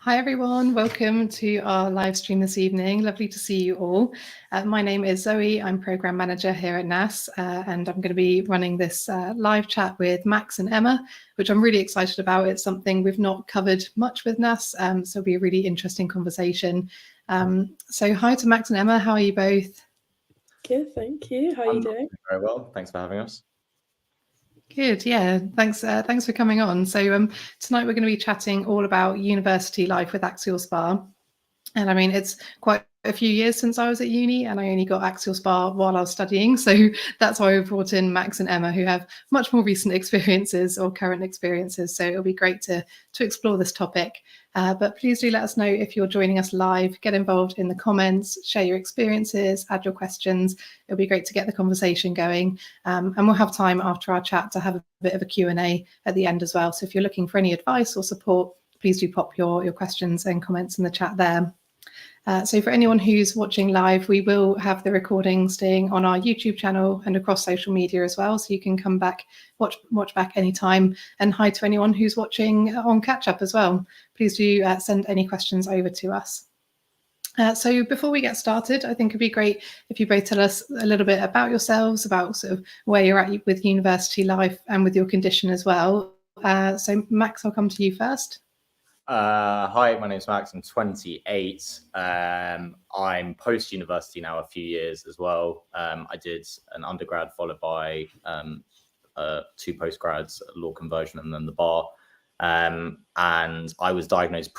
Hi everyone, welcome to our live stream this evening. Lovely to see you all. My name is Zoe, I'm Programme Manager here at NAS, and I'm going to be running this live chat with Max and Emma, which I'm really excited about. It's something we've not covered much with NAS, so it'll be a really interesting conversation. So hi to Max and Emma, how are you both? Good, thank you. How are you doing? Very well, thanks for having us. Good, yeah. Thanks for coming on. So tonight we're going to be chatting all about university life with Axial SpA. And I mean, it's quite a few years since I was at uni, and I only got Axial SpA while I was studying. So that's why we brought in Max and Emma, who have much more recent experiences or current experiences. So it'll be great to explore this topic. But please do let us know if you're joining us live. Get involved in the comments, share your experiences, add your questions. It'll be great to get the conversation going. And we'll have time after our chat to have a bit of a Q&A at the end as well. So if you're looking for any advice or support, please do pop your questions and comments in the chat there. So for anyone who's watching live, we will have the recording staying on our YouTube channel and across social media as well. So you can come back, watch back anytime. And hi to anyone who's watching on catch up as well. Please do send any questions over to us. So before we get started, I think it'd be great if you both tell us a little bit about yourselves, about sort of where you're at with university life and with your condition as well. So Max, I'll come to you first. Hi, my name's Max. I'm 28. I'm post-university now, a few years as well. I did an undergrad followed by 2 postgrads, law conversion and then the bar. And I was diagnosed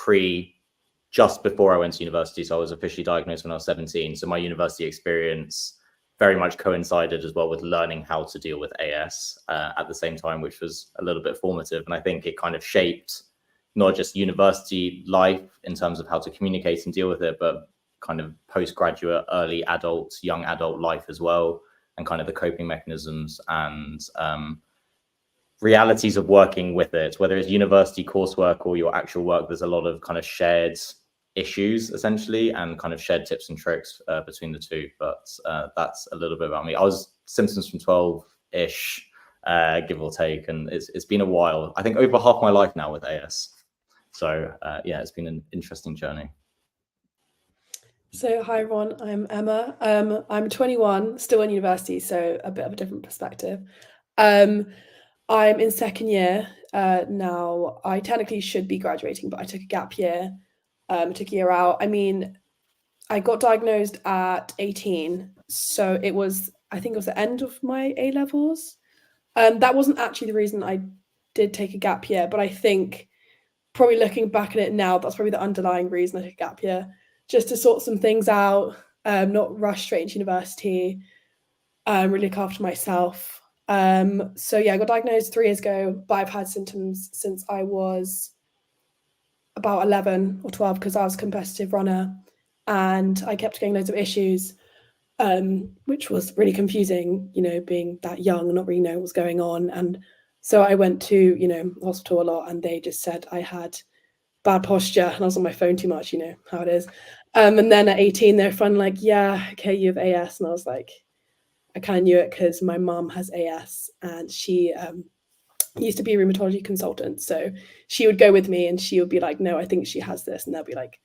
just before I went to university. So I was officially diagnosed when I was 17. So my university experience very much coincided as well with learning how to deal with AS at the same time, which was a little bit formative. And I think it kind of shaped not just university life in terms of how to communicate and deal with it, but kind of postgraduate, early adult, young adult life as well, and kind of the coping mechanisms and realities of working with it, whether it's university coursework or your actual work. There's a lot of kind of shared issues essentially and kind of shared tips and tricks between the two. But that's a little bit about me. I was symptoms from 12-ish, give or take, and it's been a while. I think over half my life now with AS. So yeah, it's been an interesting journey. So hi everyone, I'm Emma. I'm 21, still in university, so a bit of a different perspective. I'm in second year now. I technically should be graduating, but I took a gap year. Took a year out. I mean, I got diagnosed at 18, so I think it was the end of my A levels. That wasn't actually the reason I did take a gap year, but I think probably looking back at it now, that's probably the underlying reason I took a gap year, just to sort some things out, not rush straight into university, really look after myself. So yeah, I got diagnosed 3 years ago, but I've had symptoms since I was about 11 or 12 because I was a competitive runner and I kept getting loads of issues, which was really confusing, being that young and not really knowing what was going on. And so I went to, hospital a lot, and they just said I had bad posture and I was on my phone too much, how it is. And then at 18, they're finally like, yeah, okay, you have AS. And I was like, I kind of knew it because my mum has AS and she used to be a rheumatology consultant. So she would go with me and she would be like, no, I think she has this. And they'll be like,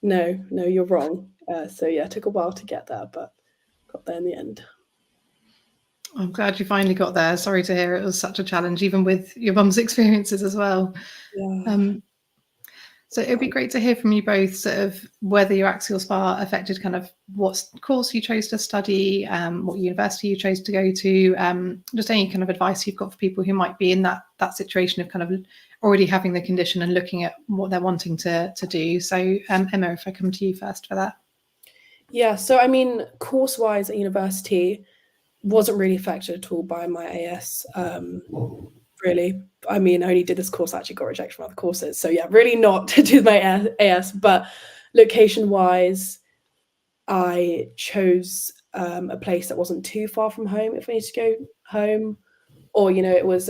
no, you're wrong. So yeah, it took a while to get there, but got there in the end. I'm glad you finally got there. Sorry to hear it was such a challenge, even with your mum's experiences as well. Yeah. So it'd be great to hear from you both, sort of whether your Axial SpA affected kind of what course you chose to study, what university you chose to go to, just any kind of advice you've got for people who might be in that situation of kind of already having the condition and looking at what they're wanting to do. So Emma, if I come to you first for that. Yeah, so I mean, course-wise at university, wasn't really affected at all by my AS, really. I mean, I only did this course, actually got rejected from other courses. So yeah, really not to do with my AS, but location-wise, I chose a place that wasn't too far from home if I needed to go home. Or, it was,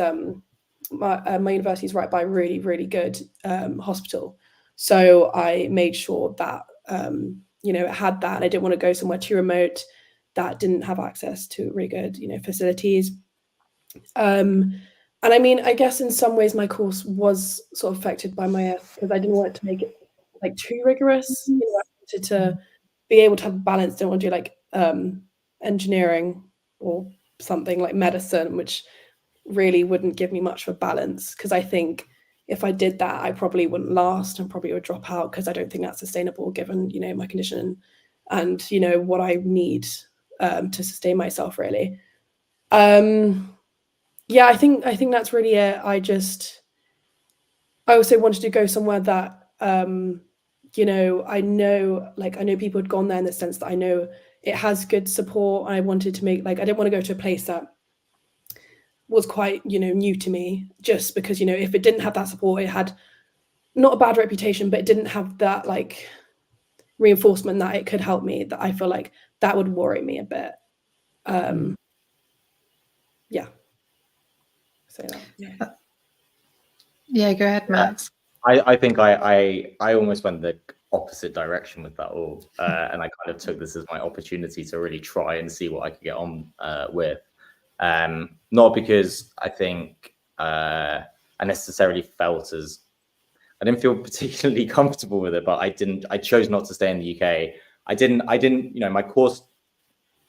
my university is right by a really, really good hospital. So I made sure that, it had that, and I didn't want to go somewhere too remote that didn't have access to really good, facilities. And I mean, I guess in some ways my course was sort of affected by my AS because I didn't want it to make it like too rigorous. You know, I wanted to be able to have a balance. Don't want to do like engineering or something like medicine, which really wouldn't give me much of a balance, because I think if I did that, I probably wouldn't last and probably would drop out, because I don't think that's sustainable given, you know, my condition and, you know, what I need to sustain myself, really. Yeah, I think that's really it. I also wanted to go somewhere that, you know, I know people had gone there in the sense that I know it has good support. I wanted to make, like, I didn't want to go to a place that was quite, you know, new to me, just because, you know, if it didn't have that support, it had not a bad reputation, but it didn't have that like reinforcement that it could help me, that I feel like that would worry me a bit. Yeah. Say that. Yeah, go ahead, Max. I think I almost went the opposite direction with that all, and I kind of took this as my opportunity to really try and see what I could get on with. Not because I think I necessarily felt as, I didn't feel particularly comfortable with it, but I chose not to stay in the UK. I didn't, you know, my course,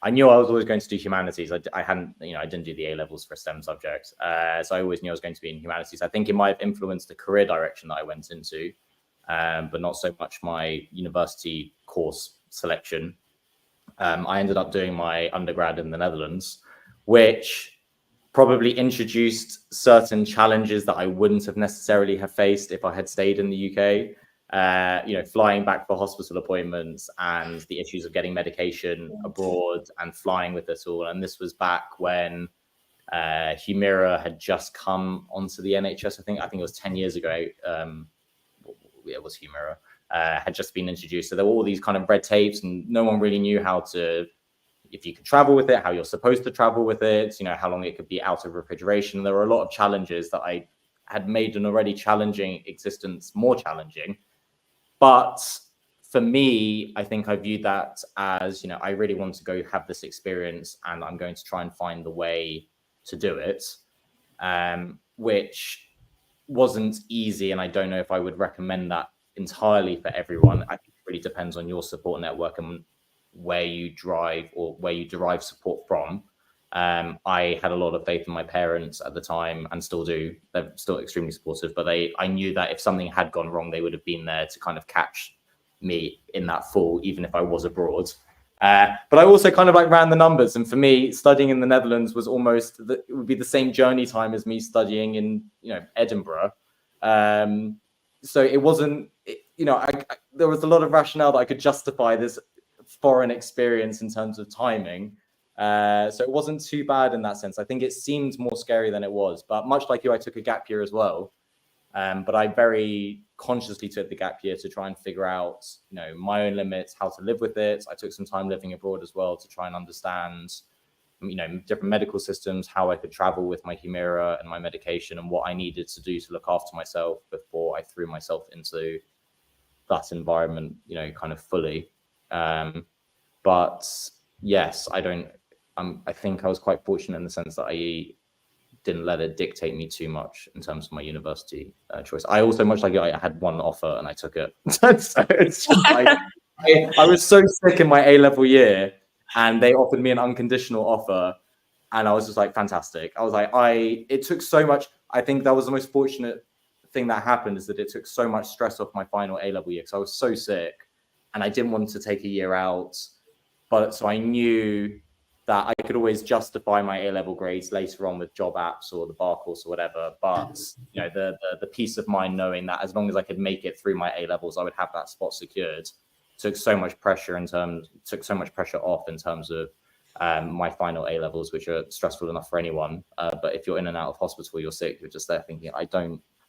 I knew I was always going to do humanities. I hadn't, you know, I didn't do the A levels for a STEM subject. So I always knew I was going to be in humanities. I think it might have influenced the career direction that I went into, but not so much my university course selection. I ended up doing my undergrad in the Netherlands, which probably introduced certain challenges that I wouldn't have necessarily have faced if I had stayed in the UK. You know, flying back for hospital appointments and the issues of getting medication abroad and flying with it all. And this was back when Humira had just come onto the NHS. I think it was 10 years ago. It was Humira had just been introduced. So there were all these kind of red tapes, and no one really knew how to, if you could travel with it, how you're supposed to travel with it, you know, how long it could be out of refrigeration. There were a lot of challenges that I had made an already challenging existence more challenging. But for me, I think I viewed that as, you know, I really want to go have this experience, and I'm going to try and find the way to do it, which wasn't easy. And I don't know if I would recommend that entirely for everyone. I think it really depends on your support network and where you drive or where you derive support from. I had a lot of faith in my parents at the time, and still do. They're still extremely supportive, but I knew that if something had gone wrong, they would have been there to kind of catch me in that fall, even if I was abroad. But I also kind of like ran the numbers, and for me, studying in the Netherlands was almost it would be the same journey time as me studying in, you know, Edinburgh. So it wasn't, you know, there was a lot of rationale that I could justify this foreign experience in terms of timing. So it wasn't too bad in that sense. I think it seemed more scary than it was, but much like you, I took a gap year as well. But I very consciously took the gap year to try and figure out, you know, my own limits, how to live with it. I took some time living abroad as well to try and understand, you know, different medical systems, how I could travel with my Humira and my medication, and what I needed to do to look after myself before I threw myself into that environment, you know, kind of fully. But yes, I think I was quite fortunate in the sense that I didn't let it dictate me too much in terms of my university choice. I also, much like you, I had one offer and I took it. So it's just like, I was so sick in my A-level year, and they offered me an unconditional offer, and I was just like, fantastic. I was like, it took so much. I think that was the most fortunate thing that happened, is that it took so much stress off my final A-level year, because I was so sick and I didn't want to take a year out. But so I knew that I could always justify my A-level grades later on with job apps or the bar course or whatever. But, you know, the peace of mind knowing that as long as I could make it through my A-levels, I would have that spot secured, took so much pressure off in terms of my final A-levels, which are stressful enough for anyone. But if you're in and out of hospital, you're sick, you're just there thinking,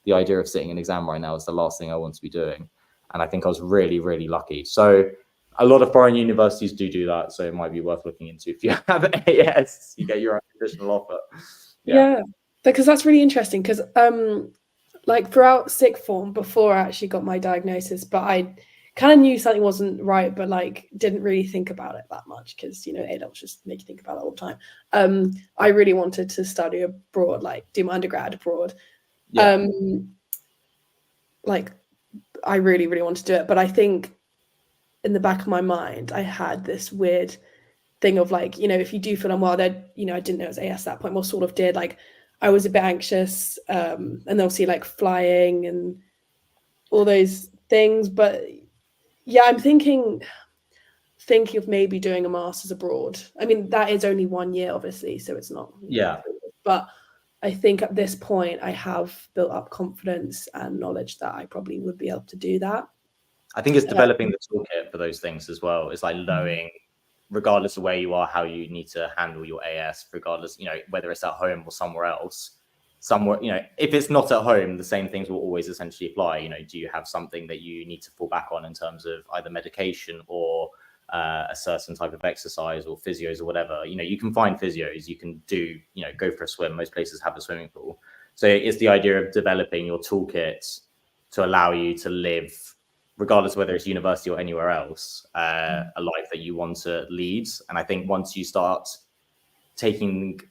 the idea of sitting an exam right now is the last thing I want to be doing. And I think I was really, really lucky. So a lot of foreign universities do that, so it might be worth looking into. If you have AS, you get your unconditional offer. Yeah, because that's really interesting, because like throughout sixth form, before I actually got my diagnosis, but I kind of knew something wasn't right, but like didn't really think about it that much, because, you know, A-levels just make you think about it all the time. I really wanted to study abroad, like do my undergrad abroad. Like I really, really want to do it. But I think in the back of my mind, I had this weird thing of like, you know, if you do feel unwell, that, you know, I didn't know it was AS at that point, well, sort of did, like, I was a bit anxious, and obviously like flying and all those things. But yeah, I'm thinking of maybe doing a master's abroad. I mean, that is only 1 year, obviously, so it's not. Yeah. But I think at this point, I have built up confidence and knowledge that I probably would be able to do that. I think it's developing the toolkit for those things as well. It's like knowing, regardless of where you are, how you need to handle your AS, regardless, you know, whether it's at home or somewhere else. Somewhere, you know, if it's not at home, the same things will always essentially apply. You know, do you have something that you need to fall back on in terms of either medication or a certain type of exercise or physios or whatever? You know, you can find physios, you can do, you know, go for a swim. Most places have a swimming pool. So it's the idea of developing your toolkit to allow you to live, regardless of whether it's university or anywhere else, a life that you want to lead. And I think once you start taking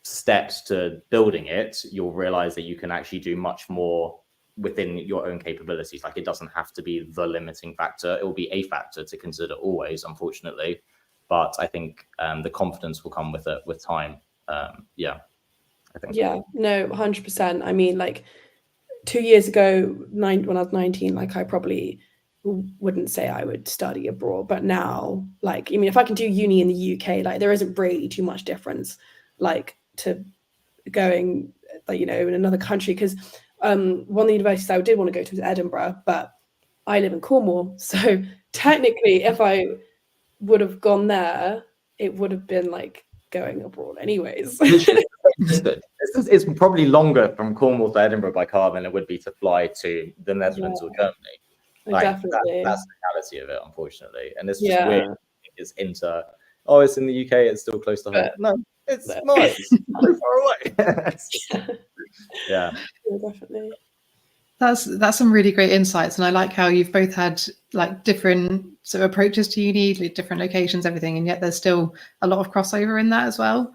steps to building it, you'll realize that you can actually do much more within your own capabilities. Like, it doesn't have to be the limiting factor. It will be a factor to consider always, unfortunately. But I think the confidence will come with it with time. Yeah, I think. Yeah, no, 100%. I mean, like 2 years ago, when I was 19, like I probably wouldn't say I would study abroad. But now, like, I mean, if I can do uni in the UK, like there isn't really too much difference, like, to going, like, you know, in another country. Because one of the universities I did want to go to was Edinburgh, but I live in Cornwall. So technically, if I would have gone there, it would have been like going abroad anyways. It's probably longer from Cornwall to Edinburgh by car than it would be to fly to the Netherlands or Germany. Like, Definitely. that's the reality of it, unfortunately. And it's just weird. It's it's in the UK, it's still close to home. No, it's not. It's so far away. Yeah, definitely. That's some really great insights, and I like how you've both had like different sort of approaches to uni, different locations, everything, and yet there's still a lot of crossover in that as well.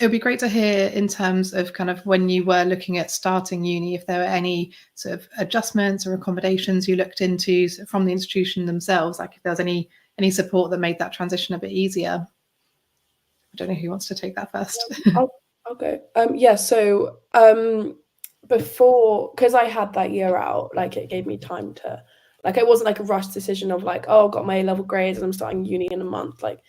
It would be great to hear in terms of kind of when you were looking at starting uni, if there were any sort of adjustments or accommodations you looked into from the institution themselves, like if there was any support that made that transition a bit easier. I don't know who wants to take that first. I'll go. Yeah, so before, because I had that year out, like it gave me time to, like, it wasn't like a rushed decision of like, oh, I've got my A-level grades and I'm starting uni in a month. Like,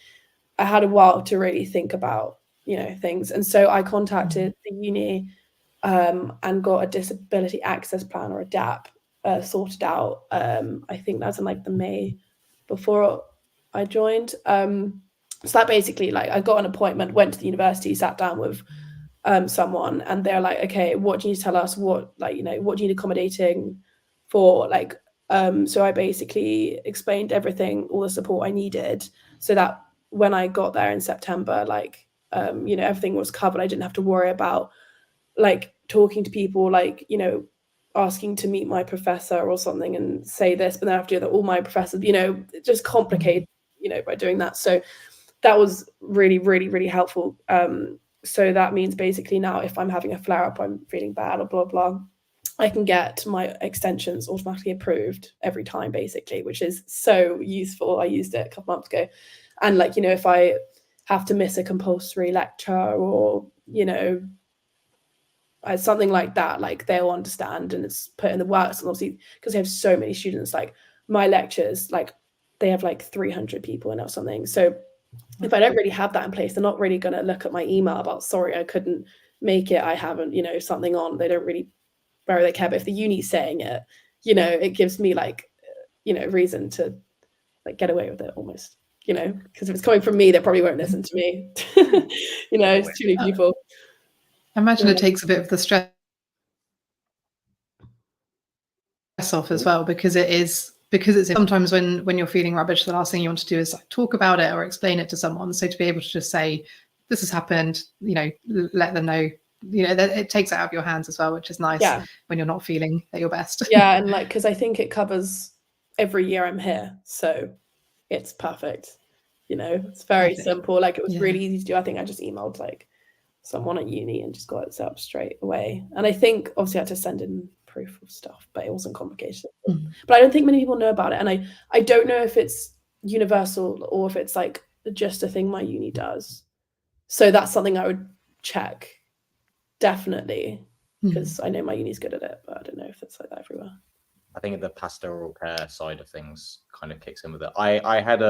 I had a while to really think about, you know, things. And so I contacted the uni and got a disability access plan, or a DAP, sorted out. I think that was in like the May before I joined. So that basically, like, I got an appointment, went to the university, sat down with someone, and they're like, okay, what do you need to tell us? What, like, you know, what do you need accommodating for? Like, so I basically explained everything, all the support I needed, so that when I got there in September, like, you know, everything was covered. I didn't have to worry about like talking to people, like, you know, asking to meet my professor or something and say this, but then I have to do that. All my professors, you know, it just complicated, you know, by doing that. So that was really, really, really helpful. So that means basically now if I'm having a flare up, I'm feeling bad or blah, blah, I can get my extensions automatically approved every time, basically, which is so useful. I used it a couple months ago. And like, you know, if I have to miss a compulsory lecture or, you know, something like that, like they'll understand and it's put in the works. And obviously, because they have so many students, like my lectures, like they have like 300 people in or something. So if I don't really have that in place, they're not really going to look at my email about, sorry, I couldn't make it, I haven't, you know, something on. They don't really very care. But if the uni's saying it, you know, it gives me like, you know, reason to like get away with it almost, you know, because if it's coming from me, they probably won't listen to me. You know, it's too many people. I imagine it takes a bit of the stress off as well, because it's sometimes when you're feeling rubbish, the last thing you want to do is like talk about it or explain it to someone. So to be able to just say, this has happened, you know, let them know, you know, that it takes it out of your hands as well, which is nice when you're not feeling at your best. Yeah, and like, because I think it covers every year I'm here, so it's perfect. You know, it's very simple. Like, it was really easy to do. I think I just emailed like someone at uni and just got it set up straight away. And I think obviously I had to send in proof of stuff, but it wasn't complicated. But I don't think many people know about it, and I don't know if it's universal or if it's like just a thing my uni does. So that's something I would check, definitely, because I know my uni's good at it, but I don't know if it's like that everywhere. I think the pastoral care side of things kind of kicks in with it. I had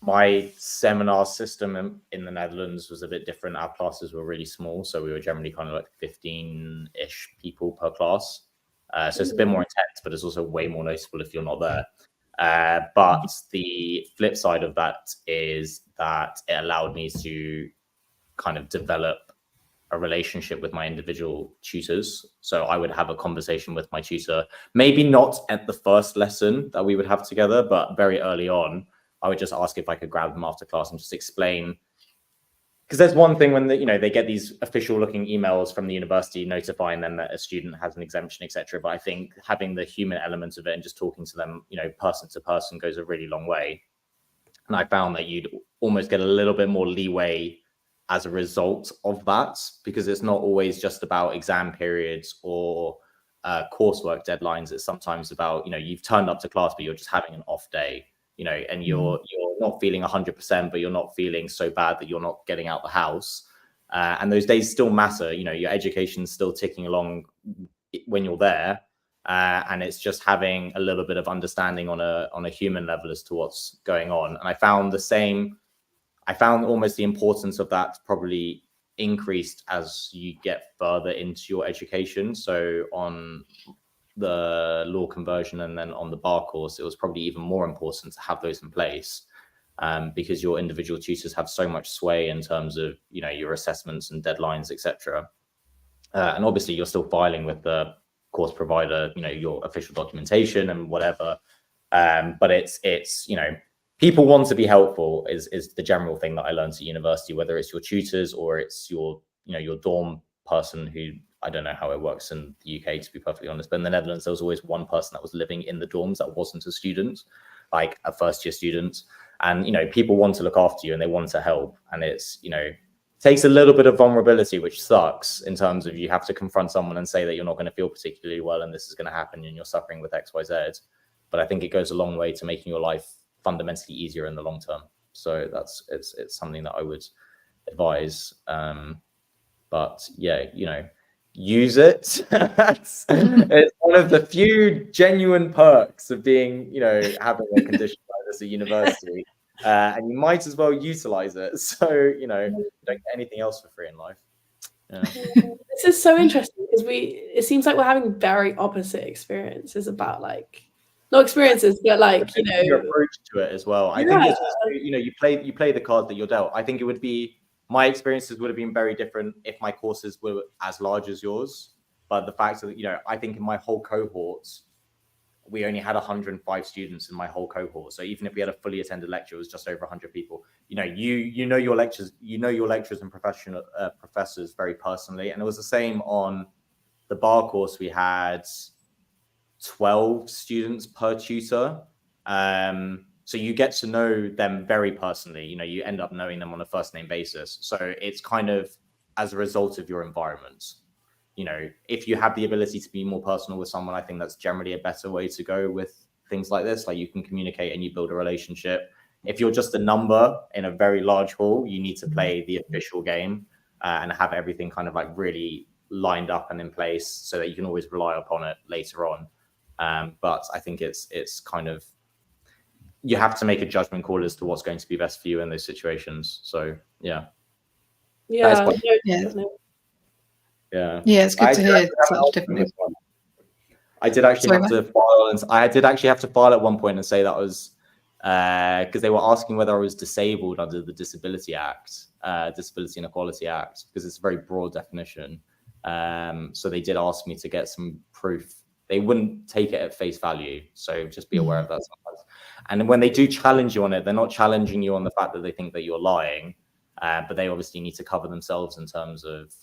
my seminar system in the Netherlands was a bit different. Our classes were really small, so we were generally kind of like 15-ish people per class. So it's a bit more intense, but it's also way more noticeable if you're not there. But the flip side of that is that it allowed me to kind of develop a relationship with my individual tutors. So I would have a conversation with my tutor, maybe not at the first lesson that we would have together, but very early on, I would just ask if I could grab them after class and just explain. Because there's one thing when they get these official looking emails from the university notifying them that a student has an exemption, etc. But I think having the human element of it and just talking to them, person to person goes a really long way. And I found that you'd almost get a little bit more leeway as a result of that, because it's not always just about exam periods or coursework deadlines. It's sometimes about, you've turned up to class, but you're just having an off day, and you're not feeling 100%, but you're not feeling so bad that you're not getting out the house. And those days still matter. Your education's still ticking along when you're there. And it's just having a little bit of understanding on a human level as to what's going on. And I found almost the importance of that probably increased as you get further into your education. So on the law conversion and then on the bar course, it was probably even more important to have those in place, because your individual tutors have so much sway in terms of, your assessments and deadlines, etc. And obviously you're still filing with the course provider, your official documentation and whatever. But it's people want to be helpful is the general thing that I learned at university, whether it's your tutors or it's your dorm person who, I don't know how it works in the UK, to be perfectly honest, but in the Netherlands, there was always one person that was living in the dorms that wasn't a student, like a first year student. And, people want to look after you and they want to help. And it's, takes a little bit of vulnerability, which sucks in terms of you have to confront someone and say that you're not going to feel particularly well and this is going to happen and you're suffering with X, Y, Z. But I think it goes a long way to making your life fundamentally easier in the long term. So it's something that I would advise. But yeah, use it. It's one of the few genuine perks of being, having a condition like this at university. And you might as well utilize it. So, you don't get anything else for free in life. Yeah. This is so interesting because it seems like we're having very opposite experiences about not experiences, but your approach to it as well. I think it's also, you play the card that you're dealt. I think it would be, my experiences would have been very different if my courses were as large as yours. But the fact that, I think in my whole cohort, we only had 105 students in my whole cohort. So even if we had a fully attended lecture, it was just over 100 people. Your lectures, your lecturers and professors very personally. And it was the same on the bar course. We had 12 students per tutor. So you get to know them very personally. You end up knowing them on a first name basis. So it's kind of as a result of your environment. If you have the ability to be more personal with someone, I think that's generally a better way to go with things like this. Like, you can communicate and you build a relationship. If you're just a number in a very large hall, you need to play the official game and have everything kind of really lined up and in place so that you can always rely upon it later on. But I think it's kind of, you have to make a judgment call as to what's going to be best for you in those situations. So yeah. Yeah. Yeah, it's good to hear such different. I did actually have to file, and I did actually have to file at one point and say that was because they were asking whether I was disabled under the Disability Act, Disability and Equality Act, because it's a very broad definition. So they did ask me to get some proof. They wouldn't take it at face value, so just be aware of that sometimes. And when they do challenge you on it, they're not challenging you on the fact that they think that you're lying, but they obviously need to cover themselves in terms of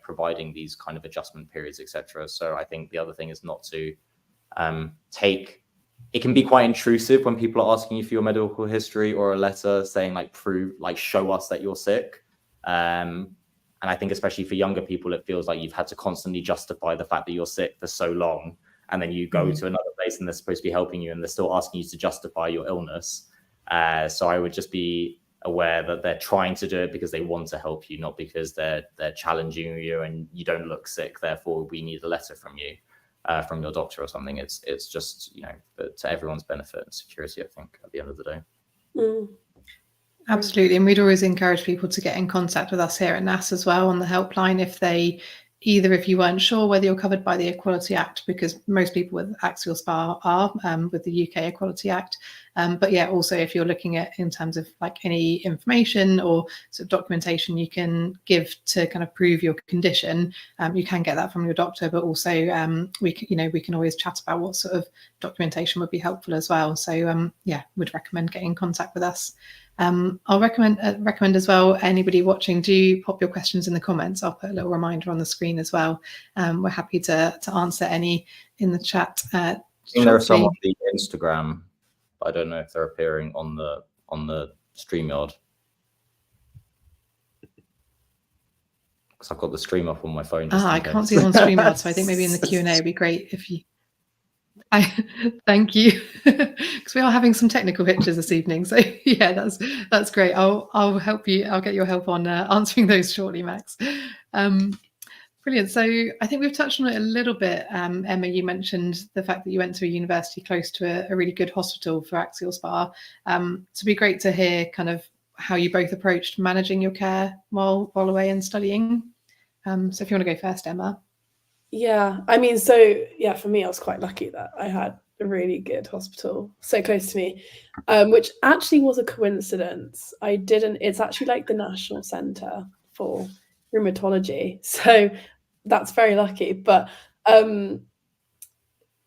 providing these kind of adjustment periods, etc. So I think the other thing is not to it can be quite intrusive when people are asking you for your medical history or a letter saying prove, show us that you're sick. And And I think especially for younger people, it feels like you've had to constantly justify the fact that you're sick for so long. And then you go to another place and they're supposed to be helping you and they're still asking you to justify your illness. So I would just be aware that they're trying to do it because they want to help you, not because they're challenging you and you don't look sick, therefore we need a letter from you, from your doctor or something. It's just, to everyone's benefit and security, I think, at the end of the day. Absolutely. And we'd always encourage people to get in contact with us here at NAS as well on the helpline if you weren't sure whether you're covered by the Equality Act, because most people with Axial SpA are with the UK Equality Act. But yeah, also if you're looking at in terms of like any information or sort of documentation you can give to kind of prove your condition, you can get that from your doctor. But also we can always chat about what sort of documentation would be helpful as well. So would recommend getting in contact with us. I'll recommend as well, anybody watching, do pop your questions in the comments. I'll put a little reminder on the screen as well. We're happy to answer any in the chat. I think there are some on the Instagram, but I don't know if they're appearing on the StreamYard. Because I've got the stream up on my phone. I can't see them on StreamYard, so I think maybe in the Q&A it'd be great if you... Thank you, because we are having some technical hitches this evening. So yeah, that's great. I'll help you. I'll get your help on answering those shortly, Max. Brilliant. So I think we've touched on it a little bit. Emma, you mentioned the fact that you went to a university close to a really good hospital for Axial SpA. So it'd be great to hear kind of how you both approached managing your care while away and studying. So if you want to go first, Emma. Yeah, I mean, so yeah, for me, I was quite lucky that I had a really good hospital so close to me, which actually was a coincidence. It's actually like the National Centre for Rheumatology, so that's very lucky. But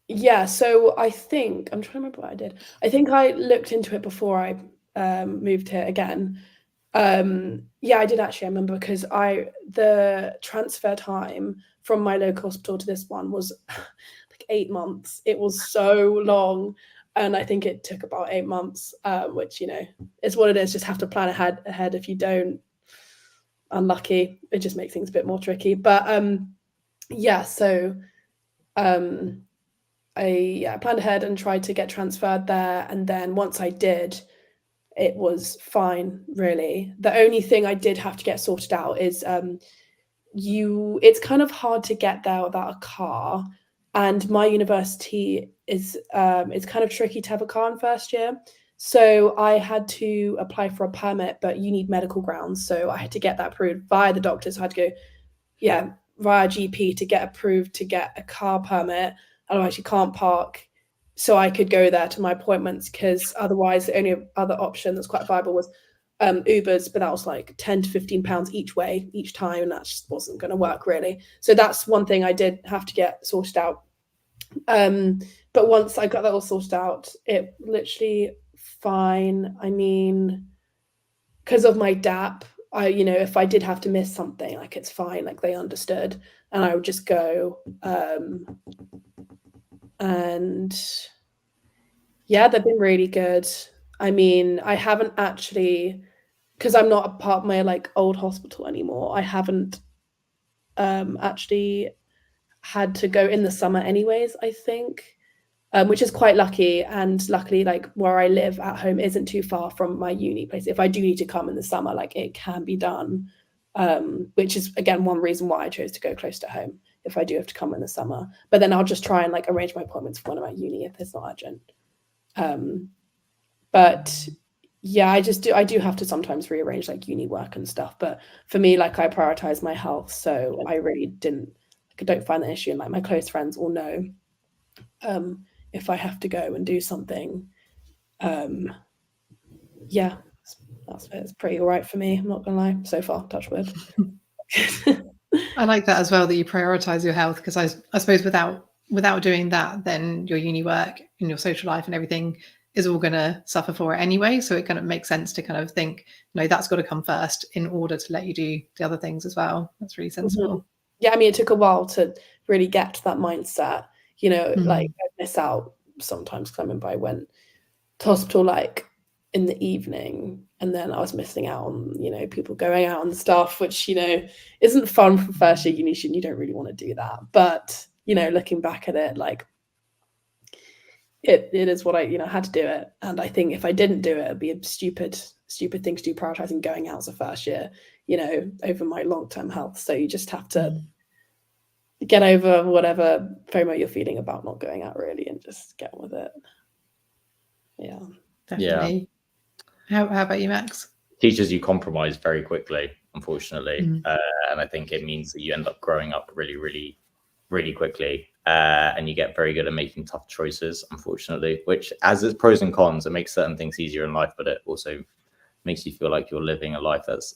yeah, so I think, I'm trying to remember what I did. I think I looked into it before I moved here again. Yeah, I did actually, I remember, because the transfer time from my local hospital to this one was like 8 months. It was so long, and I think it took about 8 months, which, is what it is. Just have to plan ahead. If you don't, unlucky. It just makes things a bit more tricky. But yeah, so I planned ahead and tried to get transferred there, and then once I did, it was fine, really. The only thing I did have to get sorted out is it's kind of hard to get there without a car, and my university is it's kind of tricky to have a car in first year. So I had to apply for a permit, but you need medical grounds. So I had to get that approved via the doctor. So I had to go, via GP to get approved to get a car permit. Otherwise you can't park. So I could go there to my appointments, because otherwise the only other option that's quite viable was Ubers, but that was like £10 to £15 each way, each time, and that just wasn't going to work really. So that's one thing I did have to get sorted out. But once I got that all sorted out, it literally fine. I mean, because of my DAP, if I did have to miss something, like, it's fine, like, they understood, and I would just go. And yeah, they've been really good. I mean, I haven't actually, because I'm not a part of my like old hospital anymore, I haven't actually had to go in the summer anyways, I think, which is quite lucky. And luckily, like, where I live at home isn't too far from my uni place. If I do need to come in the summer, like, it can be done, which is, again, one reason why I chose to go close to home if I do have to come in the summer. But then I'll just try and like arrange my appointments for when I'm at uni if it's not urgent. But yeah, I do have to sometimes rearrange like uni work and stuff. But for me, like, I prioritize my health, so I really I don't find that issue. And like, my close friends all know if I have to go and do something. Yeah, it's pretty all right for me. I'm not gonna lie, so far, touch wood. I like that as well, that you prioritize your health, because I suppose without doing that, then your uni work and your social life and everything is all going to suffer for it anyway. So it kind of makes sense to kind of think, no, that's got to come first in order to let you do the other things as well. That's really sensible. Yeah, I mean, it took a while to really get to that mindset. Like, I miss out sometimes, because I remember I went to hospital like in the evening, and then I was missing out on, you know, people going out and stuff, which, you know, isn't fun for first year uni student. You don't really want to do that, but, you know, looking back at it, like it is what I, you know, had to do it. And I think if I didn't do it, it'd be a stupid thing to do, prioritizing going out as a first year, you know, over my long-term health. So you just have to get over whatever FOMO you're feeling about not going out, really, and just get on with it. Yeah, definitely. How about you, Max? Teaches you compromise very quickly, unfortunately, and I think it means that you end up growing up really quickly, and you get very good at making tough choices, unfortunately, which, as its pros and cons, it makes certain things easier in life, but it also makes you feel like you're living a life that's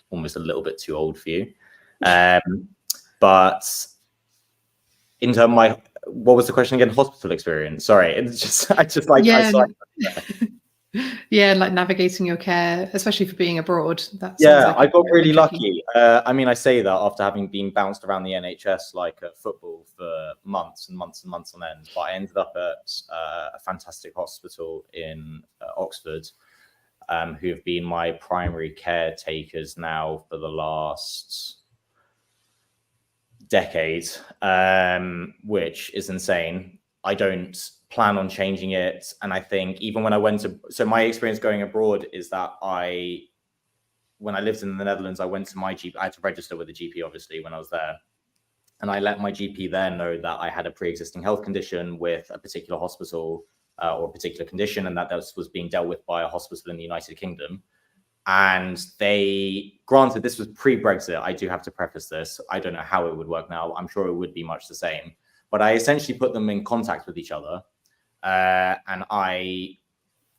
almost a little bit too old for you. But in terms of my, what was the question again? Hospital experience. Sorry, it's just I like yeah, like navigating your care, especially for being abroad. I got really lucky. I mean, I say that after having been bounced around the NHS like at football for months and months and months on end, but I ended up at a fantastic hospital in Oxford, who have been my primary caretakers now for the last decade, which is insane. I don't plan on changing it. And I think even when I went to, so my experience going abroad is that when I lived in the Netherlands, I went to my GP. I had to register with the GP, obviously, when I was there. And I let my GP there know that I had a pre-existing health condition with a particular hospital or a particular condition, and that was being dealt with by a hospital in the United Kingdom. And they, granted, this was pre-Brexit. I do have to preface this. I don't know how it would work now. I'm sure it would be much the same. But I essentially put them in contact with each other. And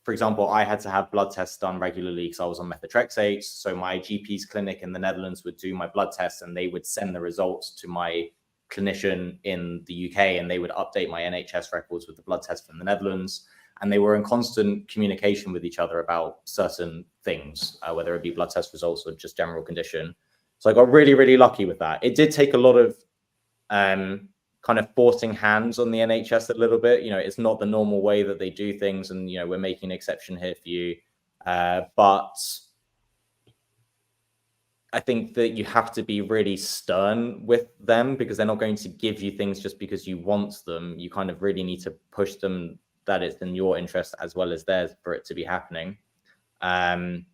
for example, I had to have blood tests done regularly because I was on methotrexate. So my GP's clinic in the Netherlands would do my blood tests, and they would send the results to my clinician in the UK, and they would update my NHS records with the blood test from the Netherlands. And they were in constant communication with each other about certain things, whether it be blood test results or just general condition. So I got really lucky with that. It did take a lot of kind of forcing hands on the NHS a little bit. You know, it's not the normal way that they do things, and, you know, we're making an exception here for you. But I think that you have to be really stern with them, because they're not going to give you things just because you want them. You kind of really need to push them that it's in your interest as well as theirs for it to be happening. And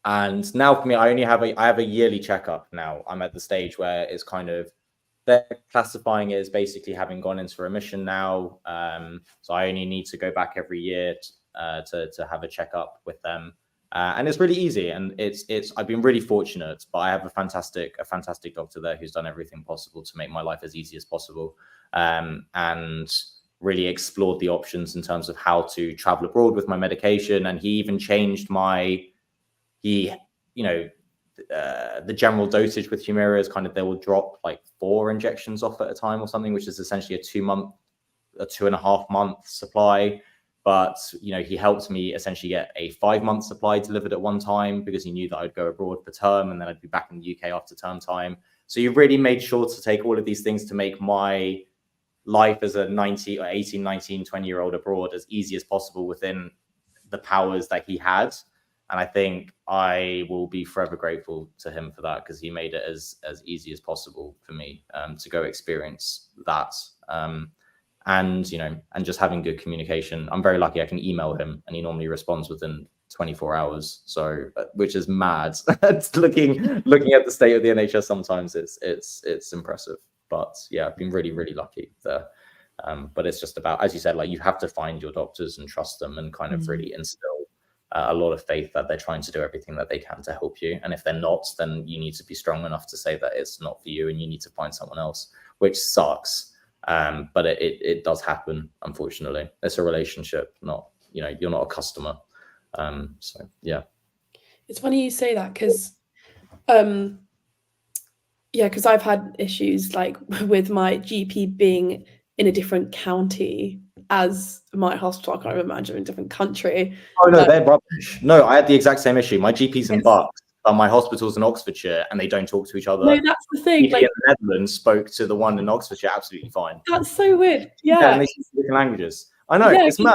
now for me, I have a yearly checkup now. I'm at the stage where it's kind of, they're classifying it as basically having gone into remission now. So I only need to go back every year to have a checkup with them. And it's really easy, and I've been really fortunate, but I have a fantastic doctor there who's done everything possible to make my life as easy as possible, and really explored the options in terms of how to travel abroad with my medication. And he even changed the general dosage with Humira is kind of, they will drop like 4 injections off at a time or something, which is essentially a 2.5 month supply. But, you know, he helped me essentially get a 5-month supply delivered at one time, because he knew that I'd go abroad for term and then I'd be back in the UK after term time. So you really made sure to take all of these things to make my life as a 18, 19, 20-year-old abroad as easy as possible within the powers that he had. And I think I will be forever grateful to him for that, because he made it as easy as possible for me to go experience that. And, you know, and just having good communication. I'm very lucky. I can email him and he normally responds within 24 hours. So, which is mad. looking at the state of the NHS, sometimes it's impressive. But yeah, I've been really lucky there. But it's just about, as you said, like, you have to find your doctors and trust them, and kind of really instill a lot of faith that they're trying to do everything that they can to help you. And if they're not, then you need to be strong enough to say that it's not for you and you need to find someone else, which sucks. But it does happen, unfortunately. It's a relationship, not, you know, you're not a customer. So yeah. It's funny you say that, because because I've had issues like with my GP being in a different county as my hospital. I can't imagine, in a different country. Oh no, they're rubbish. No, I had the exact same issue. My GP's in Bucks, but my hospital's in Oxfordshire, and they don't talk to each other. No, that's the thing. GP in the Netherlands spoke to the one in Oxfordshire absolutely fine. That's so weird. Yeah, and they speak different languages. I know, it's mad.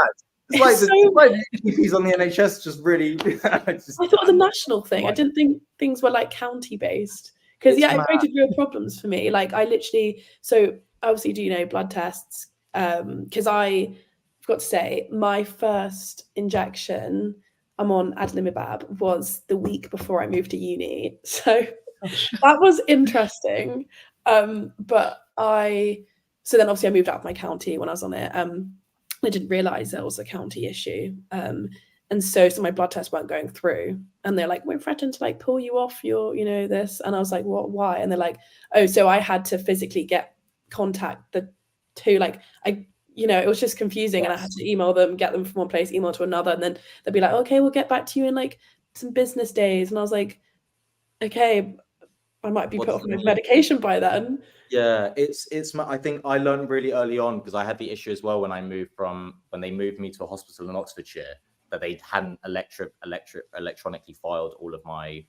It's like It's the so- like the GPs on the NHS just really. just, I thought it was a national thing. I Right. didn't think things were like county based. Because It's yeah, it mad. created real problems for me. Like I literally, so obviously do you know blood tests? Because I forgot to say my first injection, I'm on adalimumab, was the week before I moved to uni. So Gosh. that was interesting. But so then obviously I moved out of my county when I was on it. I didn't realise there was a county issue. And so my blood tests weren't going through. And they're like, we're threatened to like pull you off your, this. And I was like, what, why? And they're like, oh, so I had to physically contact the two, like it was just confusing. Yes. And I had to email them, get them from one place, email to another. And then they'd be like, okay, we'll get back to you in like some business days. And I was like, okay, I might be put off my medication by then. Yeah, I think I learned really early on, because I had the issue as well when they moved me to a hospital in Oxfordshire, that they hadn't electronically filed all of my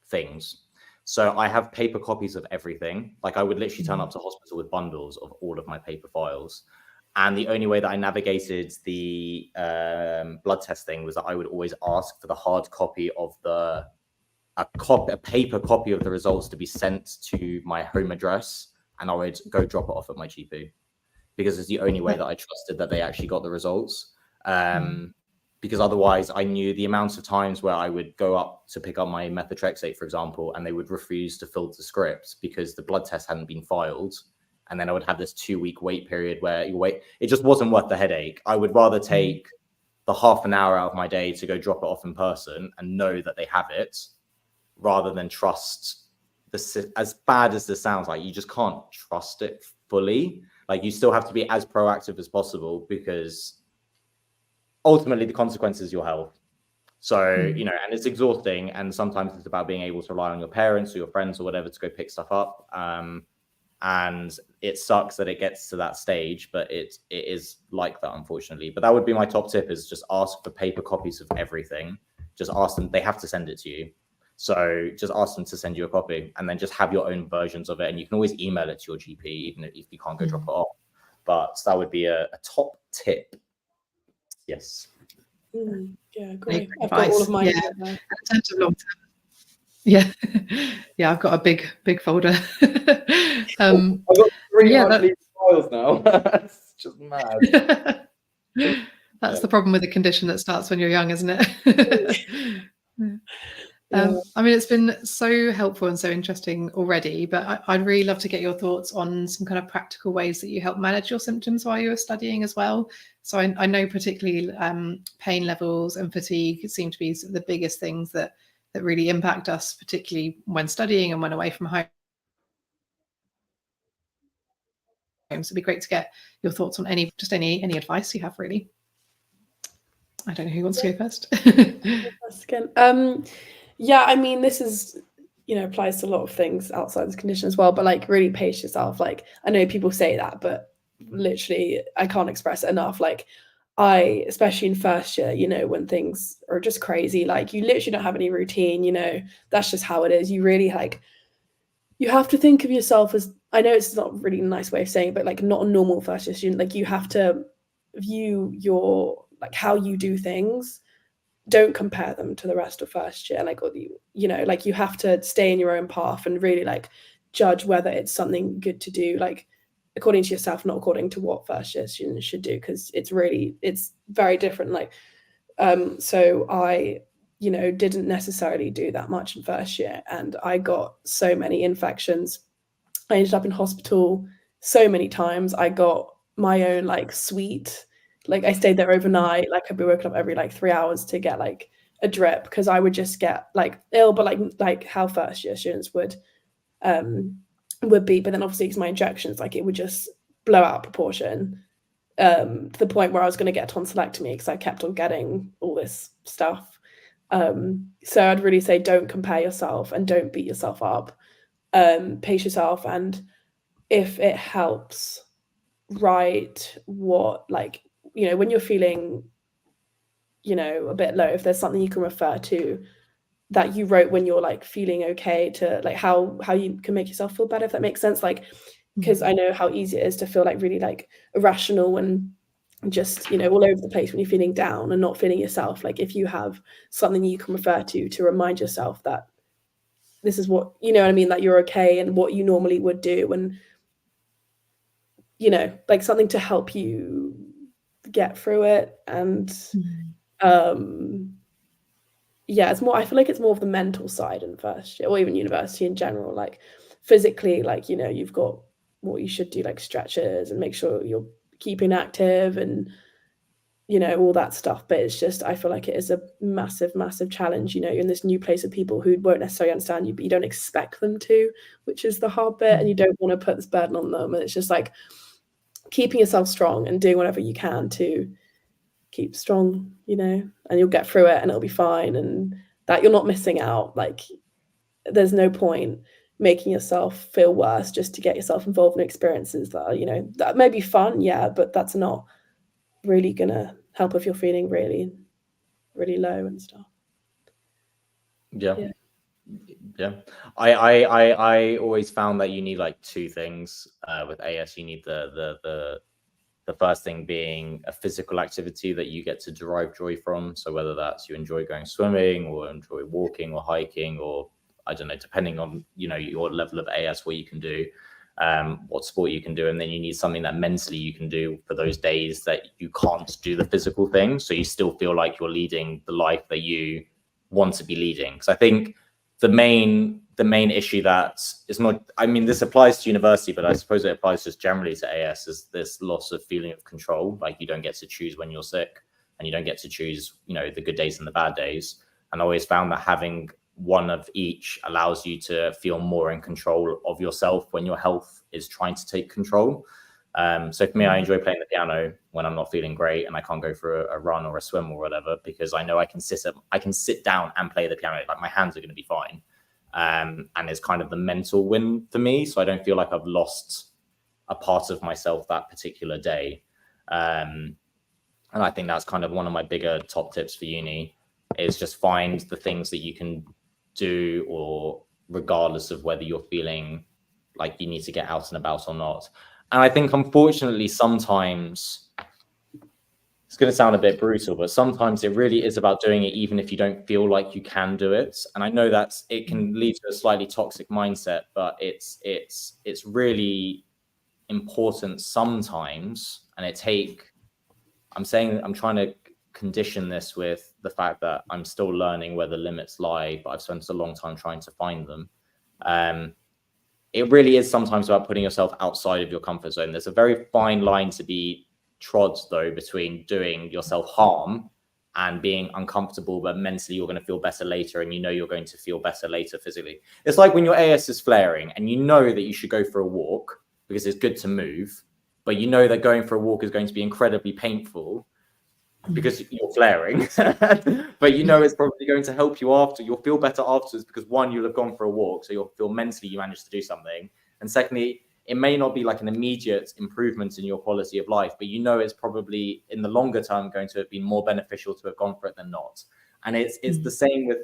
things. So I have paper copies of everything. Like I would literally turn up to hospital with bundles of all of my paper files. And the only way that I navigated the blood testing was that I would always ask for the hard copy of a paper copy of the results to be sent to my home address, and I would go drop it off at my GP, because it's the only way that I trusted that they actually got the results. Because otherwise I knew the amount of times where I would go up to pick up my methotrexate, for example, and they would refuse to fill the script because the blood test hadn't been filed. And then I would have this 2-week wait period where you wait. It just wasn't worth the headache. I would rather take the half an hour out of my day to go drop it off in person and know that they have it, rather than trust as bad as this sounds, like you just can't trust it fully. Like you still have to be as proactive as possible, because ultimately the consequence is your health. So, and it's exhausting. And sometimes it's about being able to rely on your parents or your friends or whatever to go pick stuff up. And it sucks that it gets to that stage, but it is like that, unfortunately. But that would be my top tip, is just ask for paper copies of everything. Just ask them, they have to send it to you. So just ask them to send you a copy, and then just have your own versions of it. And you can always email it to your GP, even if you can't go drop it off. But that would be a top tip. Yes. Yeah, great. I've got all of mine. Yeah. In terms of long term. Yeah. Yeah, I've got a big folder. I've got 3 files now. It's just mad. That's the problem with a condition that starts when you're young, isn't it? I mean, it's been so helpful and so interesting already, but I'd really love to get your thoughts on some kind of practical ways that you help manage your symptoms while you were studying as well. So I know particularly pain levels and fatigue seem to be the biggest things that really impact us, particularly when studying and when away from home. So it'd be great to get your thoughts on any advice you have, really. I don't know who wants to go first. Yeah, I mean, this is, applies to a lot of things outside this condition as well, but like really pace yourself. Like I know people say that, but literally I can't express it enough. Like especially in first year, when things are just crazy, like you literally don't have any routine, that's just how it is. You really you have to think of yourself as, I know it's not really a nice way of saying it, but like not a normal first year student. Like you have to view your, like how you do things, don't compare them to the rest of first year. Like, like you have to stay in your own path and really like judge whether it's something good to do, like according to yourself, not according to what first year students should do, because it's very different. Like, so I, didn't necessarily do that much in first year, and I got so many infections. I ended up in hospital so many times. I got my own like suite. Like I stayed there overnight. Like I'd be woken up every like 3 hours to get like a drip, because I would just get like ill, but like how first year students would be. But then obviously because my injections, like it would just blow out of proportion, to the point where I was going to get a tonsillectomy because I kept on getting all this stuff. So I'd really say don't compare yourself and don't beat yourself up. Pace yourself, and if it helps, write what, like, when you're feeling, a bit low, if there's something you can refer to that you wrote when you're like feeling okay, to like how you can make yourself feel better, if that makes sense. Like, because I know how easy it is to feel like really like irrational when just, you know, all over the place when you're feeling down and not feeling yourself. Like if you have something you can refer to remind yourself that this is what, you know what I mean, that you're okay and what you normally would do, and, you know, like something to help you get through it. And yeah, it's more, I feel like it's more of the mental side in first year or even university in general. Like physically, like, you know, you've got what you should do, like stretches and make sure you're keeping active and, you know, all that stuff. But it's just, I feel like it is a massive challenge. You know, you're in this new place of people who won't necessarily understand you, but you don't expect them to, which is the hard bit. And you don't want to put this burden on them. And it's just like keeping yourself strong and doing whatever you can to keep strong, you know, and you'll get through it and it'll be fine. And that you're not missing out. Like there's no point making yourself feel worse just to get yourself involved in experiences that are, you know, that may be fun, yeah, but that's not really gonna help if you're feeling really low and stuff. Yeah. I always found that you need like two things with AS. You need the first thing being a physical activity that you get to derive joy from. So whether that's you enjoy going swimming or enjoy walking or hiking, or I don't know, depending on, you know, your level of AS, what you can do, what sport you can do. And then you need something that mentally you can do for those days that you can't do the physical thing. So you still feel like you're leading the life that you want to be leading. Because I think the main issue that is not, I mean, this applies to university, but I suppose it applies just generally to AS, is this loss of feeling of control. Like you don't get to choose when you're sick, and you don't get to choose, you know, the good days and the bad days. And I always found that having one of each allows you to feel more in control of yourself when your health is trying to take control. So for me, I enjoy playing the piano when I'm not feeling great and I can't go for a run or a swim or whatever, because I know I can sit down and play the piano. Like my hands are going to be fine. And it's kind of the mental win for me. So I don't feel like I've lost a part of myself that particular day. And I think that's kind of one of my bigger top tips for uni, is just find the things that you can do, or regardless of whether you're feeling like you need to get out and about or not. And I think, unfortunately, sometimes it's going to sound a bit brutal, but sometimes it really is about doing it even if you don't feel like you can do it. And I know that it can lead to a slightly toxic mindset, but it's really important sometimes. And I'm trying to condition this with the fact that I'm still learning where the limits lie, but I've spent a long time trying to find them. It really is sometimes about putting yourself outside of your comfort zone. There's a very fine line to be trod, though, between doing yourself harm and being uncomfortable, but mentally you're going to feel better later, and you know you're going to feel better later physically. It's like when your AS is flaring and you know that you should go for a walk because it's good to move, but you know that going for a walk is going to be incredibly painful because you're flaring, but you know it's probably going to help you after. You'll feel better afterwards because, one, you'll have gone for a walk, so you'll feel mentally you managed to do something, and secondly, it may not be like an immediate improvement in your quality of life, but you know it's probably in the longer term going to have been more beneficial to have gone for it than not. And it's the same with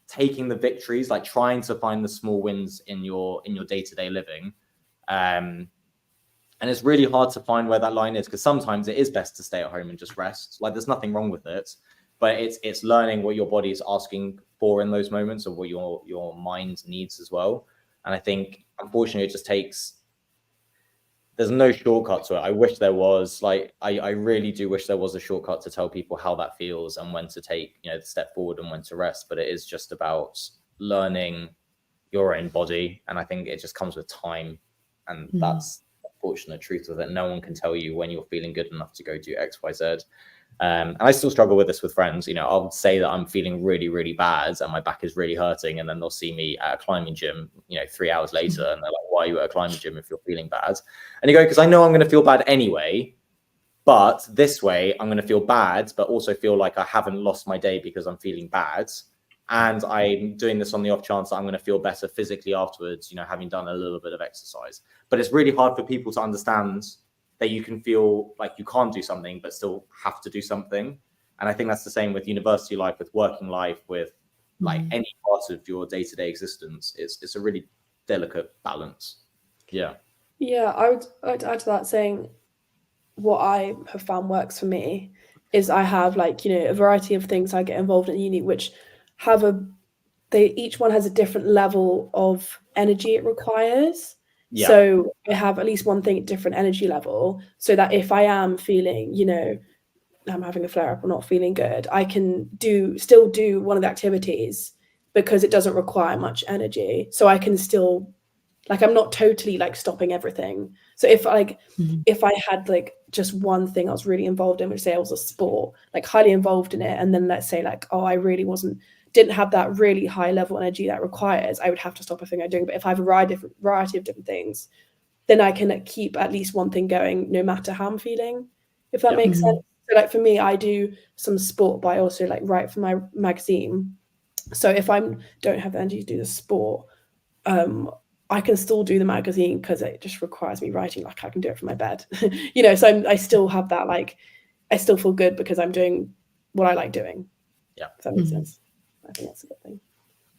taking the victories, like trying to find the small wins in your day-to-day living. And it's really hard to find where that line is, because sometimes it is best to stay at home and just rest. Like there's nothing wrong with it, but it's learning what your body is asking for in those moments, or what your mind needs as well. And I think, unfortunately, it just there's no shortcut to it. I wish there was. Like I really do wish there was a shortcut to tell people how that feels and when to take, you know, the step forward and when to rest. But it is just about learning your own body, and I think it just comes with time, and that's unfortunate truth of it. No one can tell you when you're feeling good enough to go do X, Y, Z. And I still struggle with this with friends. You know, I'll say that I'm feeling really, really bad and my back is really hurting, and then they'll see me at a climbing gym, you know, 3 hours later, and they're like, "Why are you at a climbing gym if you're feeling bad?" And you go, "Because I know I'm going to feel bad anyway, but this way I'm going to feel bad, but also feel like I haven't lost my day because I'm feeling bad. And I'm doing this on the off chance that I'm going to feel better physically afterwards, you know, having done a little bit of exercise." But it's really hard for people to understand that you can feel like you can't do something, but still have to do something. And I think that's the same with university life, with working life, with like any part of your day-to-day existence. It's a really delicate balance. Yeah. Yeah, I'd add to that, saying what I have found works for me is I have like, you know, a variety of things I get involved in uni, which have each one has a different level of energy it requires. Yeah. So I have at least one thing at different energy level, so that if I am feeling, you know, I'm having a flare up or not feeling good, I can still do one of the activities because it doesn't require much energy. So I can still, like, I'm not totally like stopping everything. So if I had like just one thing I was really involved in, which say I was a sport, like highly involved in it, and then let's say like, oh, I really didn't have that really high level energy that requires, I would have to stop a thing I'm doing. But if I have a variety of different things, then I can keep at least one thing going no matter how I'm feeling, if that makes sense. So like for me, I do some sport, but I also like write for my magazine. So if I don't have the energy to do the sport, I can still do the magazine because it just requires me writing. Like I can do it from my bed, you know. So I still have that, like, I still feel good because I'm doing what I like doing. Yeah, if that makes sense. I think that's a good thing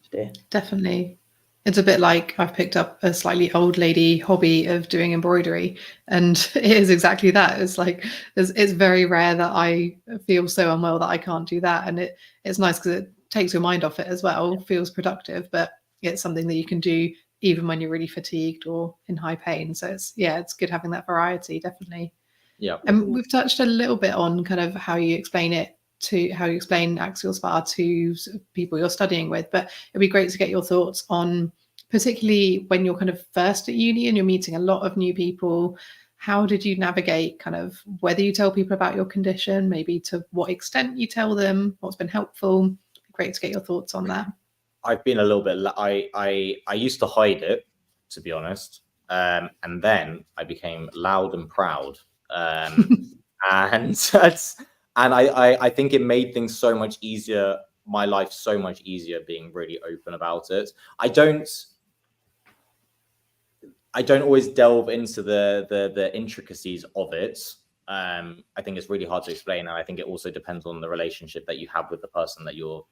to do. Definitely. It's a bit like I've picked up a slightly old lady hobby of doing embroidery, and it is exactly that. It's like it's very rare that I feel so unwell that I can't do that, and it's nice because it takes your mind off it as well, feels productive, but it's something that you can do even when you're really fatigued or in high pain. So it's good having that variety, definitely. Yeah. And we've touched a little bit on kind of how you explain Axial SpA to people you're studying with, but it'd be great to get your thoughts on, particularly when you're kind of first at uni and you're meeting a lot of new people. How did you navigate kind of whether you tell people about your condition, maybe to what extent you tell them, what's been helpful? Great to get your thoughts on that. I've been a little bit, I used to hide it, to be honest. And then I became loud and proud. And I think it made things so much easier, my life so much easier, being really open about it. I don't always delve into the intricacies of it. I think it's really hard to explain, and I think it also depends on the relationship that you have with the person that you're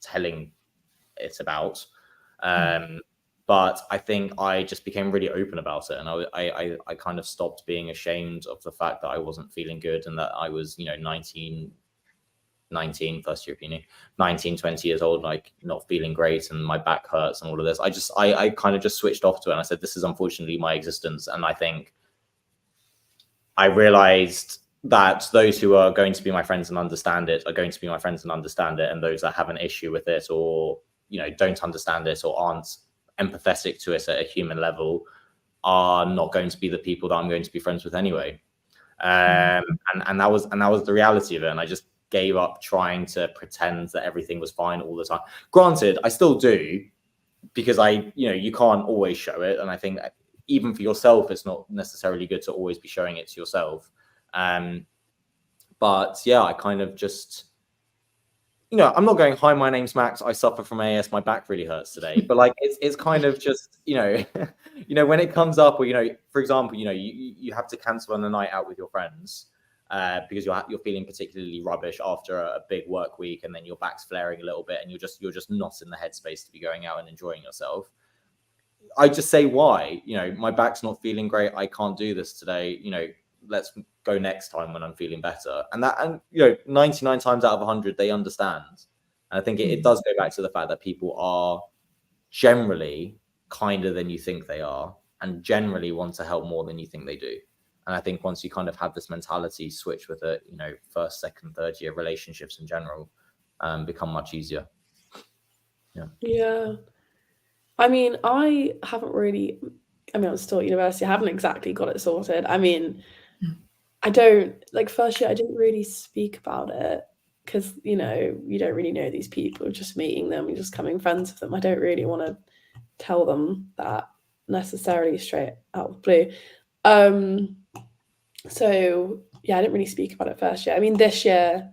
telling it about. But I think I just became really open about it, and I kind of stopped being ashamed of the fact that I wasn't feeling good, and that I was, you know, 19, first year of uni, 19, 20 years old, like not feeling great, and my back hurts and all of this. I kind of just switched off to it, and I said, this is unfortunately my existence. And I think I realized that those who are going to be my friends and understand it are going to be my friends and understand it, and those that have an issue with it, or, you know, don't understand it or aren't empathetic to it at a human level, are not going to be the people that I'm going to be friends with anyway. And that was the reality of it. And I just gave up trying to pretend that everything was fine all the time. Granted, I still do, because you can't always show it. And I think even for yourself, it's not necessarily good to always be showing it to yourself. But yeah, I kind of just, you know, I'm not going, hi, my name's Max, I suffer from AS, my back really hurts today. But like, it's kind of just, you know, when it comes up, or, you know, for example, you know, you have to cancel on a night out with your friends because you're feeling particularly rubbish after a big work week, and then your back's flaring a little bit, and you're just not in the headspace to be going out and enjoying yourself. I just say, why? You know, my back's not feeling great, I can't do this today. You know, let's go next time when I'm feeling better. And you know, 99 times out of 100, they understand. And I think it does go back to the fact that people are generally kinder than you think they are, and generally want to help more than you think they do. And I think once you kind of have this mentality switch with it, you know, first, second, third year relationships in general become much easier. Yeah. I mean, I I'm still at university. I haven't exactly got it sorted. I mean, I don't, like, first year, I didn't really speak about it because, you know, you don't really know these people, just meeting them, you're just becoming friends with them. I don't really want to tell them that necessarily straight out of the blue. So yeah, I didn't really speak about it first year. I mean, this year,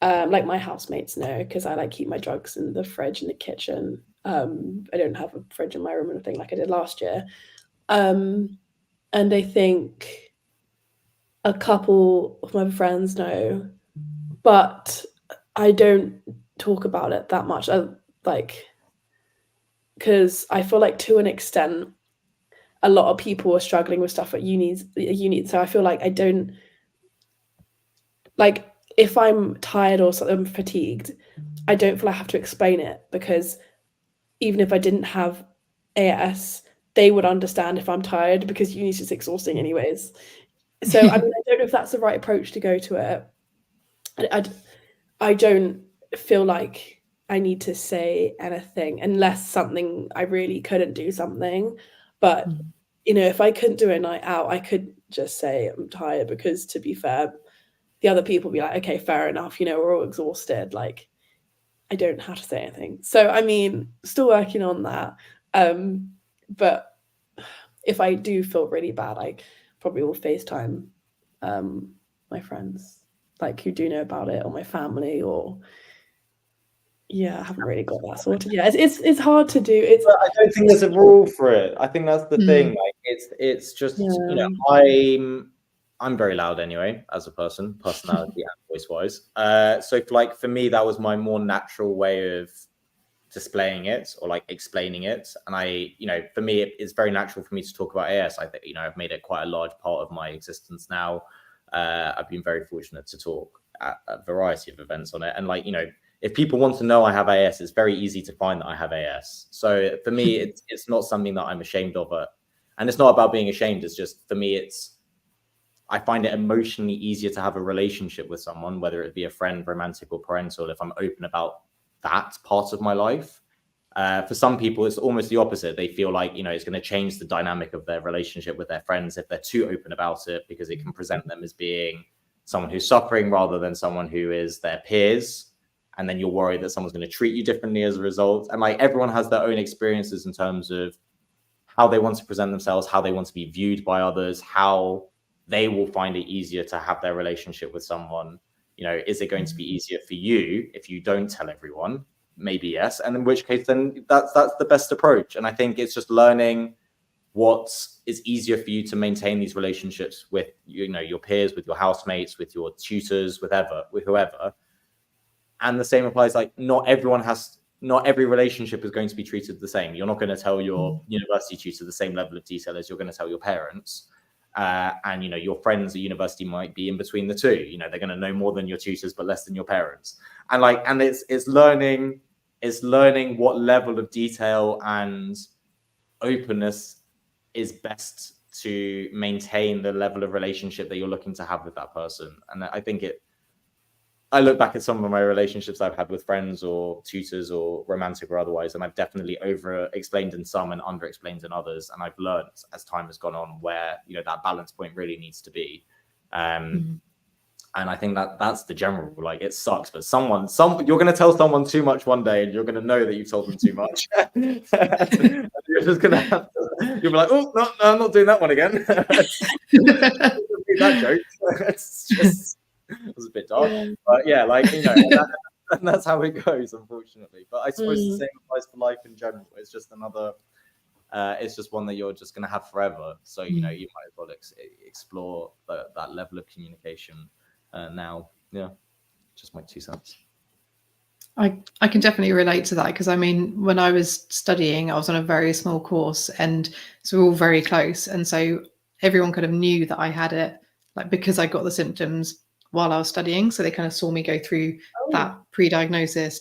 like, my housemates know, because I like keep my drugs in the fridge in the kitchen. I don't have a fridge in my room or anything like I did last year. And I think a couple of my friends know, but I don't talk about it that much. Because I feel like, to an extent, a lot of people are struggling with stuff at uni. So I feel like I don't, like, if I'm tired or I'm fatigued, I don't feel I have to explain it, because even if I didn't have AS, they would understand if I'm tired, because uni's just exhausting anyways. So I mean, I don't know if that's the right approach to go to it. I don't feel like I need to say anything unless something I really couldn't do something. But you know, if I couldn't do a night out, I could just say I'm tired, because to be fair, the other people be like, okay, fair enough, you know, we're all exhausted. Like, I don't have to say anything. So I mean, still working on that. But if I do feel really bad, I probably will FaceTime my friends, like, who do know about it, or my family, or yeah, I haven't really got that sorted yet. It's hard to do. But I don't think there's a rule for it. I think that's the thing. Like, it's just, you know, I'm very loud anyway as a person, personality and voice wise. So like for me, that was my more natural way of displaying it, or like explaining it. And I, you know, for me, it's very natural for me to talk about AS. I think, you know, I've made it quite a large part of my existence now. I've been very fortunate to talk at a variety of events on it. And like, you know, if people want to know I have AS, it's very easy to find that I have AS. So for me, it's not something that I'm ashamed of. And it's not about being ashamed. It's just, for me, I find it emotionally easier to have a relationship with someone, whether it be a friend, romantic or parental, if I'm open about that part of my life. For some people, it's almost the opposite. They feel like, you know, it's going to change the dynamic of their relationship with their friends if they're too open about it, because it can present them as being someone who's suffering rather than someone who is their peers. And then you're worried that someone's going to treat you differently as a result. And like, everyone has their own experiences in terms of how they want to present themselves, how they want to be viewed by others, how they will find it easier to have their relationship with someone. You know, is it going to be easier for you if you don't tell everyone? Maybe yes. And in which case, then that's the best approach. And I think it's just learning what is easier for you to maintain these relationships with, you know, your peers, with your housemates, with your tutors, with whoever. And the same applies, like, not every relationship is going to be treated the same. You're not going to tell your university tutor the same level of detail as you're going to tell your parents. And, you know, your friends at university might be in between the two. You know, they're going to know more than your tutors, but less than your parents. And like, and it's learning what level of detail and openness is best to maintain the level of relationship that you're looking to have with that person. And I think I look back at some of my relationships I've had with friends or tutors or romantic or otherwise, and I've definitely over-explained in some and under-explained in others. And I've learned as time has gone on where, you know, that balance point really needs to be. And I think that's the general, like, it sucks, but you're going to tell someone too much one day and you're going to know that you've told them too much. You're just going to have to, you'll be like, oh, no, I'm not doing that one again. That joke. It's just, it was a bit dark, but yeah, like, you know, and that's how it goes, unfortunately. But I suppose the same applies for life in general. It's just it's just one that you're just going to have forever. So, you know, you might as well explore that level of communication now. Yeah, just my 2 cents. I can definitely relate to that, because I mean, when I was studying, I was on a very small course, and so we're all very close, and so everyone kind of knew that I had it, like, because I got the symptoms while I was studying. So they kind of saw me go through that diagnosis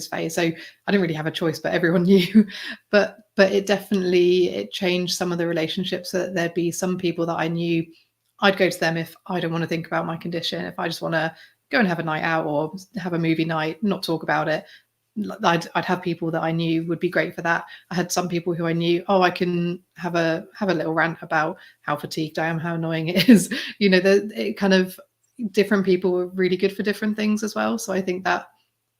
phase. So I didn't really have a choice, but everyone knew. But it changed some of the relationships, so that there'd be some people that I knew, I'd go to them if I don't want to think about my condition, if I just want to go and have a night out or have a movie night, not talk about it. I'd have people that I knew would be great for that. I had some people who I knew, I can have a little rant about how fatigued I am, how annoying it is. You know, it kind of, different people were really good for different things as well. So I think that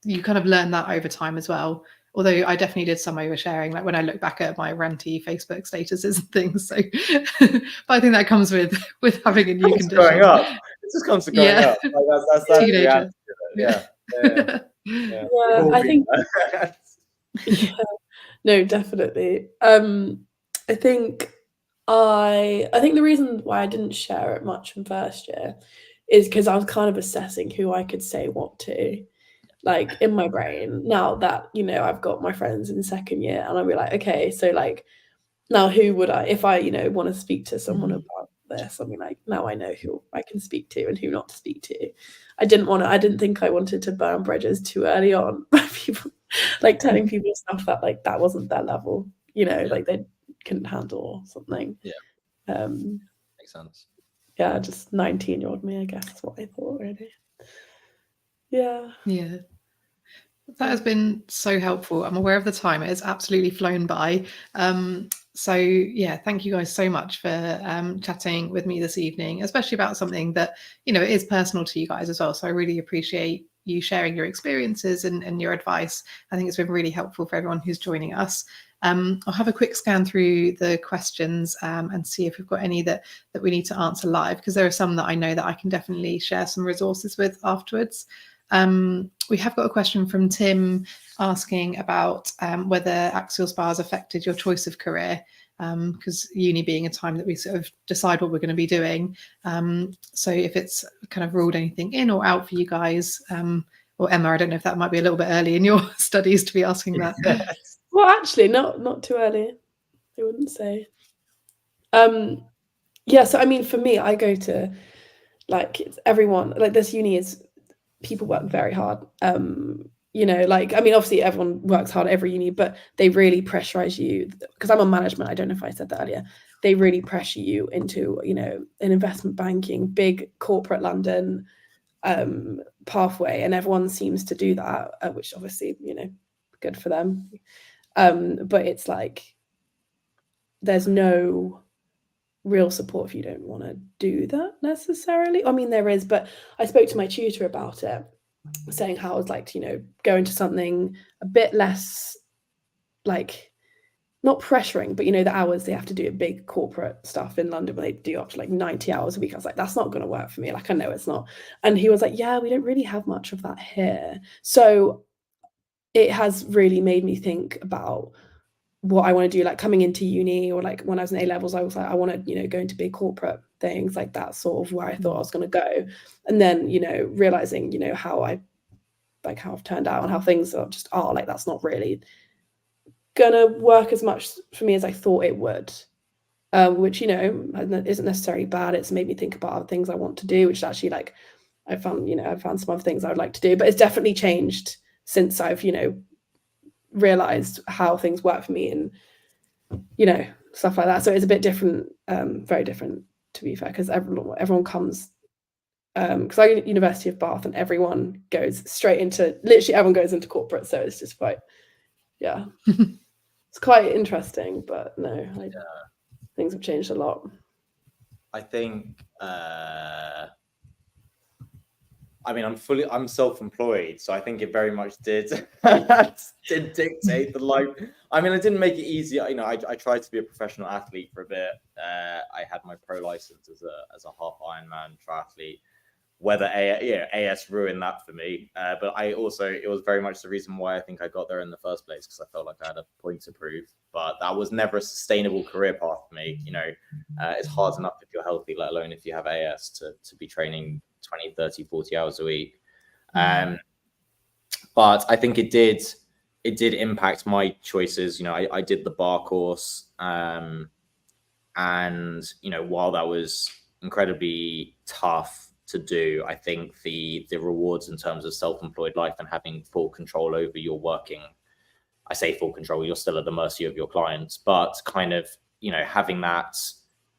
you kind of learn that over time as well. Although I definitely did some oversharing, like when I look back at my ranty Facebook statuses and things. So, but I think that comes with having a new condition. Growing up. It just comes to growing up. Like that's teenager. Yeah. I think. No, definitely. I think the reason why I didn't share it much in first year is because I was kind of assessing who I could say what to, like, in my brain. Now that, you know, I've got my friends in second year, and I'll be like, okay, so like, Now, who would I, if I, want to speak to someone about this, I mean, like, now I know who I can speak to and who not to speak to. I didn't think I wanted to burn bridges too early on by people, like telling people stuff that, like, that wasn't their level, like they couldn't handle or something. Yeah. Makes sense. Yeah, just 19-year-old me, I guess, is what I thought, really. Yeah. Yeah. That has been so helpful. I'm aware of the time. It has absolutely flown by. So yeah, thank you guys so much for chatting with me this evening, especially about something that, it is personal to you guys as well. So I really appreciate you sharing your experiences and your advice. I think it's been really helpful for everyone who's joining us. I'll have a quick scan through the questions and see if we've got any that we need to answer live, because there are some that I know that I can definitely share some resources with afterwards. We have got a question from Tim asking about whether Axial SpA has affected your choice of career, because uni being a time that we sort of decide what we're going to be doing. So if it's kind of ruled anything in or out for you guys, or Emma, I don't know if that might be a little bit early in your studies to be asking that. Well, actually, not too early, I wouldn't say. Yeah, so I mean, for me, I go to, like, it's everyone, like, this uni is, people work very hard. Like, I mean, obviously everyone works hard at every uni, but they really pressurize you, because I'm on management. I don't know if I said that earlier. They really pressure you into, an investment banking, big corporate London pathway, and everyone seems to do that, which obviously, good for them. But it's like, there's no real support if you don't want to do that necessarily. I mean, there is, but I spoke to my tutor about it, saying how I would like to, go into something a bit less, like, not pressuring, but the hours they have to do big corporate stuff in London, where they do up to like 90 hours a week. I was like, that's not going to work for me. Like, I know it's not. And he was like, yeah, we don't really have much of that here. So it has really made me think about what I want to do, like coming into uni, or like when I was in A levels, I was like, I want to, go into big corporate things, like that sort of where I thought I was going to go. And then, realizing, how I've turned out and how things are like, that's not really gonna work as much for me as I thought it would. Which, isn't necessarily bad. It's made me think about other things I want to do, which is actually, like, I found some other things I would like to do, but it's definitely changed since I've, realized how things work for me and, stuff like that. So it's a bit different, very different, to be fair, because everyone comes, because I go to University of Bath and everyone goes straight into, literally everyone goes into corporate. So it's just quite, yeah, it's quite interesting, but no, things have changed a lot. I think, I mean, I'm self-employed, so I think it very much did dictate the life. I mean, I didn't make it easy. I tried to be a professional athlete for a bit. I had my pro license as a half Ironman triathlete. Whether AS ruined that for me, but it was very much the reason why I think I got there in the first place, because I felt like I had a point to prove. But that was never a sustainable career path for me. It's hard enough if you're healthy, let alone if you have AS, to be training 20, 30, 40 hours a week. But I think it did impact my choices. I did the bar course, and while that was incredibly tough to do, I think the rewards in terms of self-employed life and having full control over your working, I say full control, you're still at the mercy of your clients, but kind of, having that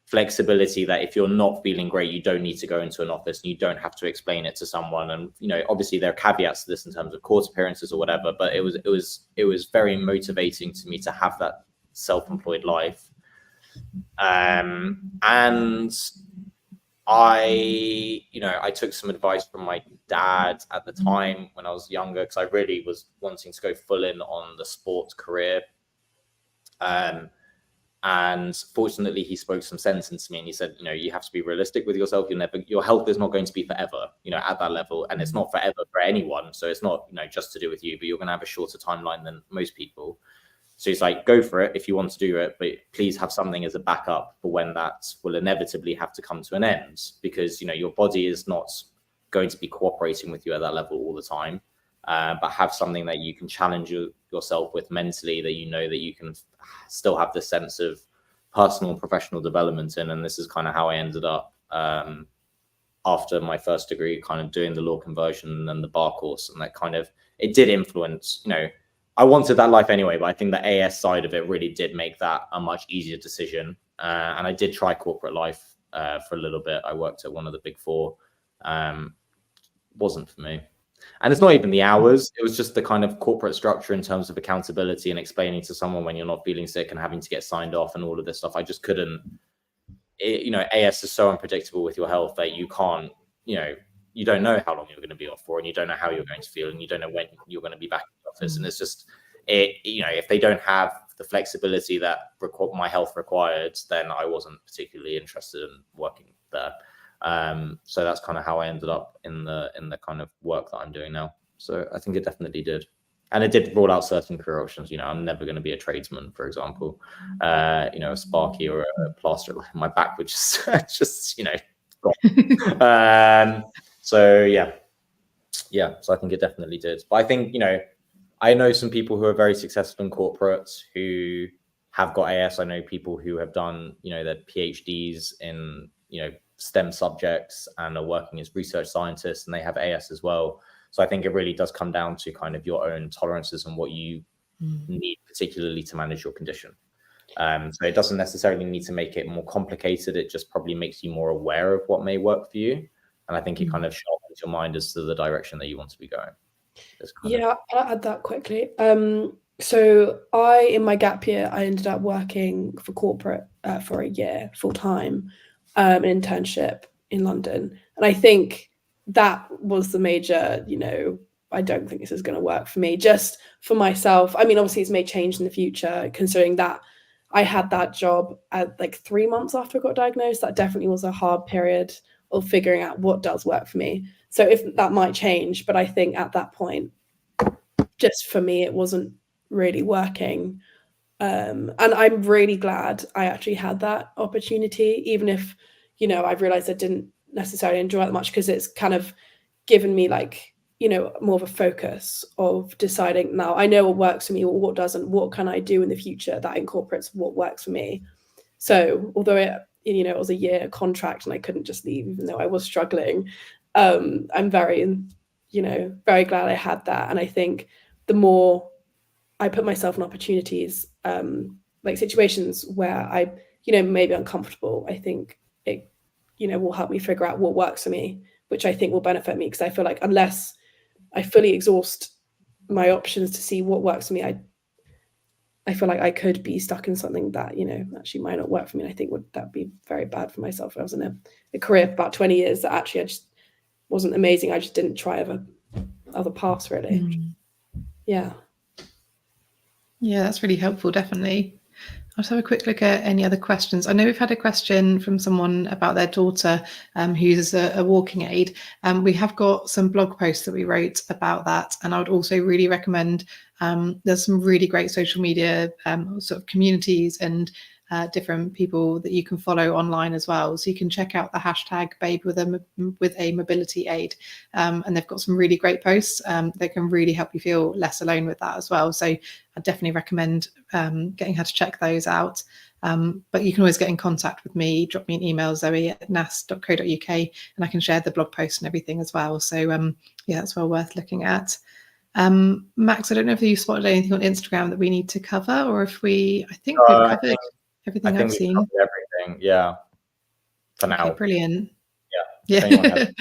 flexibility that if you're not feeling great, you don't need to go into an office and you don't have to explain it to someone. And, obviously there are caveats to this in terms of court appearances or whatever, but it was very motivating to me to have that self-employed life. And I took some advice from my dad at the time when I was younger, because I really was wanting to go full in on the sports career. And fortunately, he spoke some sense into me, and he said, you have to be realistic with yourself. Your health is not going to be forever, at that level, and it's not forever for anyone. So it's not, just to do with you, but you're going to have a shorter timeline than most people. So he's like, go for it if you want to do it, but please have something as a backup for when that will inevitably have to come to an end, because, your body is not going to be cooperating with you at that level all the time. But have something that you can challenge yourself with mentally, that that you can still have the sense of personal and professional development in. And this is kind of how I ended up after my first degree, kind of doing the law conversion and the bar course. And that kind of, it did influence, you know, I wanted that life anyway, but I think the AS side of it really did make that a much easier decision. And I did try corporate life for a little bit. I worked at one of the big four. Wasn't for me. And it's not even the hours. It was just the kind of corporate structure in terms of accountability and explaining to someone when you're not feeling sick and having to get signed off and all of this stuff. I just couldn't, you know, AS is so unpredictable with your health that you can't, you know, you don't know how long you're going to be off for, and you don't know how you're going to feel, and you don't know when you're going to be back in the office. And it's just, you know, if they don't have the flexibility that my health required, then I wasn't particularly interested in working there. So that's kind of how I ended up in the kind of work that I'm doing now. So I think it definitely did. And it did rule out certain career options. You know, I'm never going to be a tradesman, for example. You know, a Sparky or a plaster in my back, which is just, you know, gone. So yeah. So I think it definitely did. But I think, you know, I know some people who are very successful in corporates who have got AS. I know people who have done, you know, their PhDs in, you know, STEM subjects and are working as research scientists, and they have AS as well. So I think it really does come down to kind of your own tolerances and what you need particularly to manage your condition. So it doesn't necessarily need to make it more complicated. It just probably makes you more aware of what may work for you. And I think it kind of sharpens your mind as to the direction that you want to be going. Yeah, I'll add that quickly. So in my gap year, I ended up working for corporate for a year full time, an internship in London. And I think that was the major, you know, I don't think this is going to work for me, just for myself. I mean, obviously it's may change in the future, considering that I had that job at like 3 months after I got diagnosed. That definitely was a hard period of figuring out what does work for me. So if that might change, but I think at that point, just for me, it wasn't really working. And I'm really glad I actually had that opportunity, even if, you know, I've realized I didn't necessarily enjoy it much, because it's kind of given me like, you know, more of a focus of deciding now I know what works for me or what doesn't, what can I do in the future that incorporates what works for me. So although it, you know, it was a year contract and I couldn't just leave, even though I was struggling, I'm very, you know, very glad I had that. And I think the more I put myself in opportunities, like situations where I, you know, maybe uncomfortable, I think it, you know, will help me figure out what works for me, which I think will benefit me. Because I feel like unless I fully exhaust my options to see what works for me, I feel like I could be stuck in something that, you know, actually might not work for me. And I think that'd be very bad for myself. I was in a career for about 20 years that actually I just wasn't amazing. I just didn't try other paths really. Yeah. Yeah, that's really helpful, definitely. I'll just have a quick look at any other questions. I know we've had a question from someone about their daughter who's a walking aid. We have got some blog posts that we wrote about that. And I would also really recommend, there's some really great social media sort of communities and different people that you can follow online as well. So you can check out the hashtag Babe with a Mobility Aid. And they've got some really great posts that can really help you feel less alone with that as well. So I definitely recommend getting her to check those out. But you can always get in contact with me, drop me an email, zoe@nas.co.uk, and I can share the blog post and everything as well. So yeah, that's well worth looking at. Max, I don't know if you spotted anything on Instagram that we need to cover, or if I think we've covered everything I've seen. Everything, yeah. For now. Okay, brilliant. Yeah. If anyone has,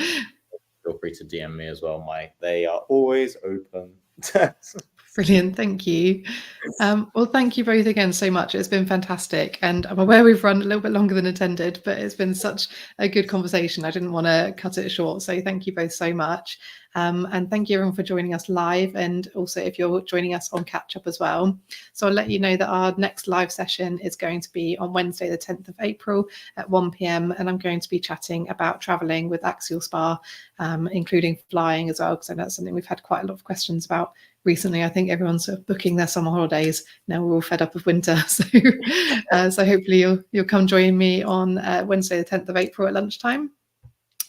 feel free to DM me as well. They are always open. Brilliant, thank you. Well, thank you both again so much. It's been fantastic, and I'm aware we've run a little bit longer than intended, but it's been such a good conversation. I didn't want to cut it short, so thank you both so much. And thank you everyone for joining us live, and also if you're joining us on catch up as well. So I'll let you know that our next live session is going to be on Wednesday the 10th of April at 1 p.m, and I'm going to be chatting about traveling with Axial SpA, including flying as well, because I know that's something we've had quite a lot of questions about recently. I think everyone's sort of booking their summer holidays now. We're all fed up of winter, so so hopefully you'll come join me on Wednesday the 10th of April at lunchtime.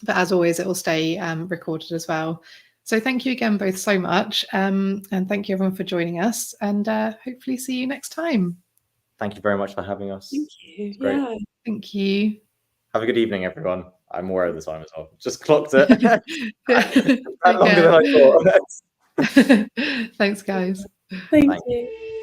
But as always, it will stay recorded as well. So thank you again both so much, and thank you everyone for joining us, and hopefully see you next time. thank you very much for having us. Thank you. Great. Yeah. Thank you. Have a good evening, everyone. I'm aware of the time as well. Just clocked it. Take Longer than I thought. Thanks, guys. Thank Thank you.